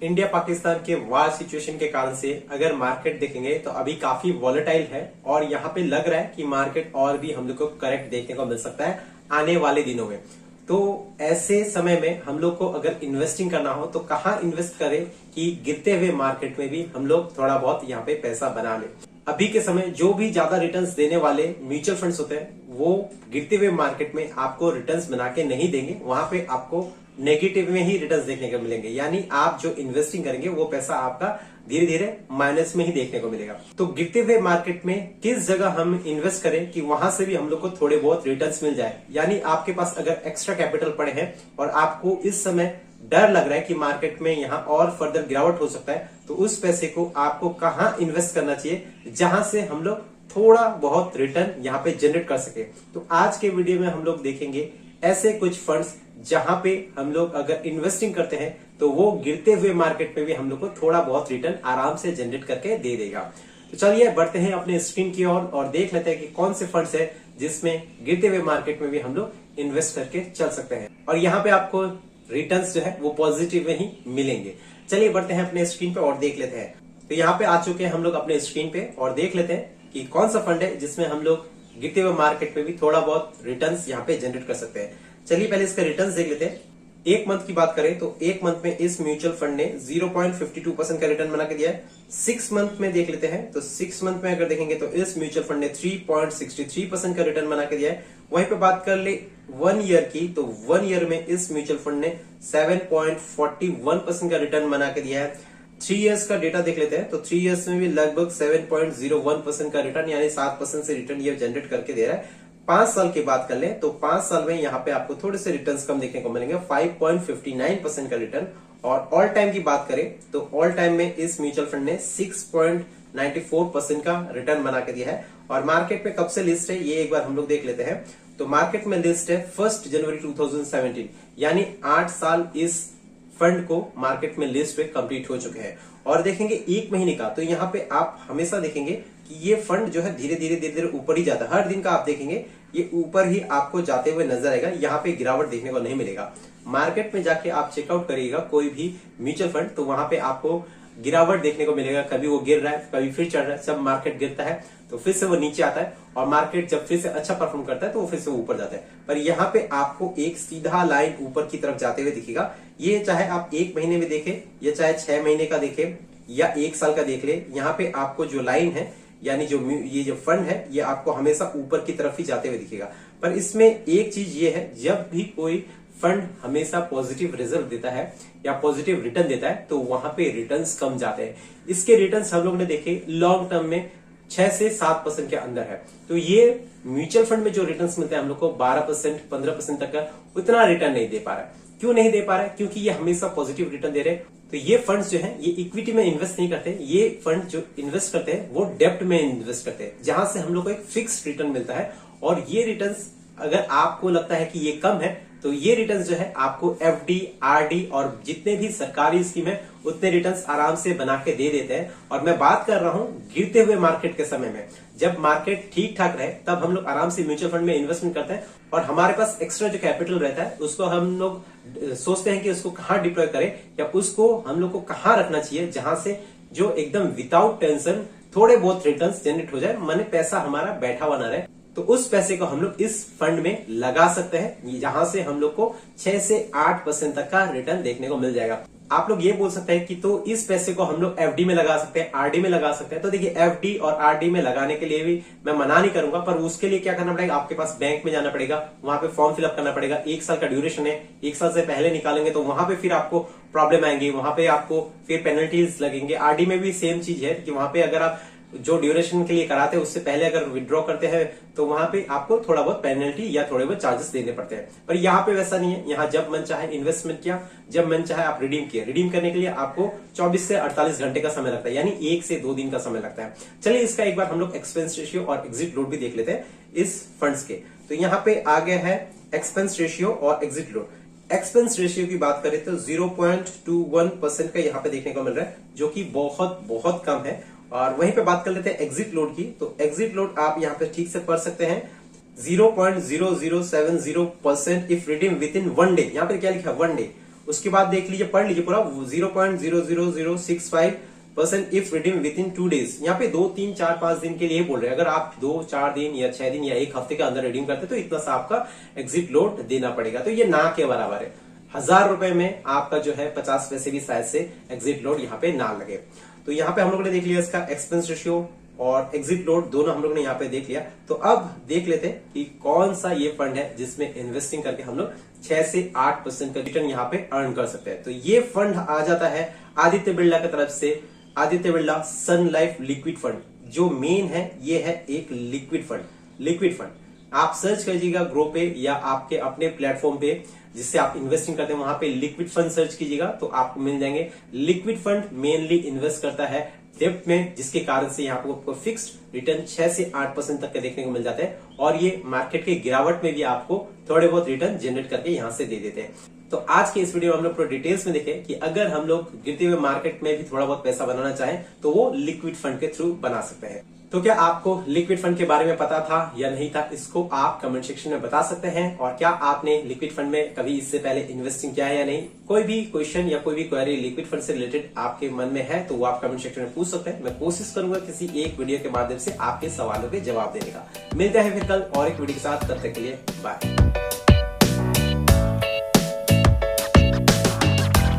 India Pakistan के वार situation के कारण से अगर मार्केट देखेंगे तो अभी काफी वॉलेटाइल है और यहाँ पे लग रहा है कि मार्केट और भी हम लोग को करेक्ट देखने को मिल सकता है आने वाले दिनों में। तो ऐसे समय में हम लोग को अगर इन्वेस्टिंग करना हो तो कहाँ इन्वेस्ट करें कि गिरते हुए मार्केट में भी हम लोग थोड़ा बहुत यहाँ पे पैसा बना ले। अभी के समय जो भी ज्यादा रिटर्न्स देने वाले म्यूचुअल फंड्स होते हैं वो गिरते हुए मार्केट में आपको रिटर्न्स बना के नहीं देंगे, वहां पे आपको नेगेटिव में ही रिटर्न्स देखने को मिलेंगे। यानी आप जो इन्वेस्टिंग करेंगे वो पैसा आपका धीरे धीरे माइनस में ही देखने को मिलेगा। तो गिरते हुए मार्केट में किस जगह हम इन्वेस्ट करें कि वहां से भी हम लोग को थोड़े बहुत रिटर्न्स मिल जाए। यानी आपके पास अगर एक्स्ट्रा कैपिटल पड़े हैं और आपको इस समय डर लग रहा है कि मार्केट में यहाँ और फर्दर गिरावट हो सकता है, तो उस पैसे को आपको कहाँ इन्वेस्ट करना चाहिए जहां से हम लोग थोड़ा बहुत रिटर्न यहाँ पे जनरेट कर सके। तो आज के वीडियो में हम लोग देखेंगे ऐसे कुछ फंड्स जहां पे हम लोग अगर इन्वेस्टिंग करते हैं तो वो गिरते हुए मार्केट में भी हम लोग को थोड़ा बहुत रिटर्न आराम से जनरेट करके दे देगा। तो चलिए बढ़ते हैं अपने स्क्रीन की ओर और देख लेते हैं कि कौन से फंड्स है जिसमें गिरते हुए मार्केट में भी हम लोग इन्वेस्ट करके चल सकते हैं और यहाँ पे आपको रिटर्न्स जो है वो पॉजिटिव में ही मिलेंगे। चलिए बढ़ते हैं अपने स्क्रीन पे और देख लेते हैं। तो यहाँ पे आ चुके हैं हम लोग अपने स्क्रीन पे और देख लेते हैं कि कौन सा फंड है जिसमें हम लोग गिरते हुए मार्केट में भी थोड़ा बहुत रिटर्न्स यहाँ पे जनरेट कर सकते हैं। चलिए पहले इसका रिटर्न्स देख लेते हैं। एक मंथ की बात करें तो एक मंथ में इस म्यूचुअल फंड ने 0.52% का रिटर्न बना के दिया है। 6 मंथ में देख लेते हैं तो 6 मंथ में अगर देखेंगे तो इस म्यूचुअल फंड ने 3.63% का रिटर्न बना के दिया है। वहीं पे बात कर ले 1 ईयर की तो 1 ईयर में इस म्यूचुअल फंड ने 7.41% का रिटर्न बना के दिया है। 3 इयर्स का डेटा देख लेते हैं तो 3 इयर्स में भी लगभग 7.01% का रिटर्न यानी 7% से रिटर्न ये जनरेट करके दे रहा है। 5 साल की बात कर लें तो 5 साल में यहाँ पे आपको थोड़े से रिटर्न्स कम देखने को मिलेंगे, 5.59% का रिटर्न। और ऑल टाइम की बात करें तो ऑल टाइम में इस म्यूचुअल फंड ने 6.94% का रिटर्न बना के दिया है। और मार्केट में कब से लिस्ट है ये एक बार हम लोग देख लेते हैं। तो मार्केट में लिस्ट है 1 जनवरी 2017 यानी 8 साल इस फंड को मार्केट में लिस्ट पे कंप्लीट हो चुके हैं। और देखेंगे 1 महीने का तो यहाँ पे आप हमेशा देखेंगे कि ये फंड जो है धीरे धीरे ऊपर ही जाता है। हर दिन का आप देखेंगे ये ऊपर ही आपको जाते हुए नजर आएगा, यहाँ पे गिरावट देखने को नहीं मिलेगा। मार्केट में जाके आप चेकआउट करिएगा कोई भी म्यूचुअल फंड तो वहां पे आपको गिरावट देखने को मिलेगा। कभी वो गिर रहा है, कभी फिर चढ़ रहा है। जब मार्केट गिरता है तो फिर से वो नीचे आता है और मार्केट जब फिर से अच्छा परफॉर्म करता है तो वो फिर से ऊपर जाता है। पर यहाँ पे आपको एक सीधा लाइन ऊपर की तरफ जाते हुए दिखेगा। ये चाहे आप 1 महीने में देखें या चाहे 6 महीने का देखें या 1 साल का देख ले, यहाँ पे आपको जो लाइन है यानी जो ये जो फंड है ये आपको हमेशा ऊपर की तरफ ही जाते हुए दिखेगा। पर इसमें एक चीज ये है, जब भी कोई फंड हमेशा पॉजिटिव रिजल्ट देता है या पॉजिटिव रिटर्न देता है तो वहां पे रिटर्न्स कम जाते हैं। इसके रिटर्न्स हम लोग ने देखे लॉन्ग टर्म में 6 से 7% के अंदर है। तो ये म्यूचुअल फंड में जो रिटर्न्स मिलते हैं हम लोग को 12% 15% तक का उतना रिटर्न नहीं दे पा रहा है। क्यों नहीं दे पा रहा है? क्योंकि ये हमेशा पॉजिटिव रिटर्न दे रहे हैं। तो ये फंड्स जो हैं ये इक्विटी में इन्वेस्ट नहीं करते, ये फंड जो इन्वेस्ट करते हैं वो डेब्ट में इन्वेस्ट करते हैं जहां से हम लोग को एक फिक्स रिटर्न मिलता है। और ये रिटर्न्स अगर आपको लगता है कि ये कम है तो ये रिटर्न्स जो है आपको एफडी, आरडी और जितने भी सरकारी स्कीम है उतने रिटर्न्स आराम से बना के दे देते हैं। और मैं बात कर रहा हूं गिरते हुए मार्केट के समय में, जब मार्केट ठीक ठाक रहे तब हम लोग आराम से म्यूचुअल फंड में इन्वेस्टमेंट करते हैं और हमारे पास एक्स्ट्रा जो कैपिटल रहता है उसको हम लोग सोचते हैं कि उसको कहाँ डिप्लॉय करें या उसको हम लोग को कहाँ रखना चाहिए जहां से जो एकदम विदाउट टेंशन थोड़े बहुत रिटर्न्स जनरेट हो जाए, माने पैसा हमारा बैठा हुआ ना रहे। तो उस पैसे को हम लोग इस फंड में लगा सकते हैं जहां से हम लोग को 6 से 8% तक का रिटर्न देखने को मिल जाएगा। आप लोग ये बोल सकते हैं कि तो इस पैसे को हम लोग एफडी में लगा सकते हैं, आरडी में लगा सकते हैं। तो देखिए एफडी और आरडी में लगाने के लिए भी मैं मना नहीं करूंगा, पर उसके लिए क्या करना पड़ेगा, आपके पास बैंक में जाना पड़ेगा, वहां पे फॉर्म फिलअप करना पड़ेगा। 1 साल का ड्यूरेशन है, 1 साल से पहले निकालेंगे तो वहां पे फिर आपको प्रॉब्लम आएंगी, वहां पे आपको फिर पेनल्टीज लगेंगे। आरडी में भी सेम चीज है कि वहां पे अगर आप जो ड्यूरेशन के लिए कराते हैं उससे पहले अगर विड्रॉ करते हैं तो वहां पे आपको थोड़ा बहुत पेनल्टी या थोड़े बहुत चार्जेस देने पड़ते हैं। पर यहाँ पे वैसा नहीं है, यहाँ जब मन चाहे इन्वेस्टमेंट किया, जब मन चाहे आप रिडीम किया। रिडीम करने के लिए आपको 24 से 48 घंटे का समय लगता है, यानी 1 से 2 दिन का समय लगता है। चलिए इसका एक बार हम लोग एक्सपेंस रेशियो और एग्जिट लोड भी देख लेते हैं इस फंड्स के। तो यहाँ पे आ गया है एक्सपेंस रेशियो और एग्जिट लोड। एक्सपेंस रेशियो की बात करें तो 0.21% का यहाँ पे देखने को मिल रहा है, जो कि बहुत बहुत कम है। और वहीं पे बात कर लेते हैं एग्जिट लोड की। तो एग्जिट लोड आप यहाँ पे ठीक से पढ़ सकते हैं 0.0070% if redeem with in 1 day. यहाँ पे क्या लिखा है 1 डे। उसके बाद देख लीजिए, पढ़ लीजिए पूरा 0.00065% if redeem with in 2 days। यहाँ पे 2, 3, 4, 5 दिन के लिए बोल रहे हैं। अगर आप 2, 4 दिन या 6 दिन या 1 हफ्ते के अंदर रिडीम करते तो इतना सा आपका एग्जिट लोड देना पड़ेगा। तो ये ना के बराबर है। 1000 रुपए में आपका जो है 50 पैसे भी शायद से एग्जिट लोड यहाँ पे ना लगे। तो यहाँ पे हम लोगों ने देख लिया इसका एक्सपेंस रेशियो और एग्जिट लोड दोनों हम लोगों ने यहाँ पे देख लिया। तो अब देख लेते हैं कि कौन सा ये फंड है जिसमें इन्वेस्टिंग करके हम लोग 6 से 8% का रिटर्न यहाँ पे अर्न कर सकते हैं। तो ये फंड आ जाता है आदित्य बिरला की तरफ से, आदित्य बिरला सन लाइफ लिक्विड फंड। जो मेन है ये है एक लिक्विड फंड। आप सर्च करिएगा ग्रो पे या आपके अपने प्लेटफॉर्म पे जिससे आप इन्वेस्टिंग करते हैं, वहां पे लिक्विड फंड सर्च कीजिएगा तो आपको मिल जाएंगे। लिक्विड फंड मेनली इन्वेस्ट करता है डेप्थ में, जिसके कारण से यहाँ पे आपको फिक्स्ड रिटर्न 6 से 8% तक के देखने को मिल जाते हैं और ये मार्केट के गिरावट में भी आपको थोड़े बहुत रिटर्न जनरेट करके यहाँ से दे देते हैं। तो आज के इस वीडियो में हम लोग पूरा डिटेल्स में देखें कि अगर हम लोग गिरते हुए मार्केट में भी थोड़ा बहुत पैसा बनाना चाहें तो वो लिक्विड फंड के थ्रू बना सकते हैं। तो क्या आपको लिक्विड फंड के बारे में पता था या नहीं था, इसको आप कमेंट सेक्शन में बता सकते हैं। और क्या आपने लिक्विड फंड में कभी इससे पहले इन्वेस्टिंग किया है या नहीं। कोई भी क्वेश्चन या कोई भी क्वेरी लिक्विड फंड से रिलेटेड आपके मन में है तो वो आप कमेंट सेक्शन में पूछ सकते हैं। मैं कोशिश करूंगा किसी एक वीडियो के माध्यम से आपके सवालों के जवाब देने का। मिलते हैं फिर कल और एक वीडियो के साथ, तब तक के लिए बाय।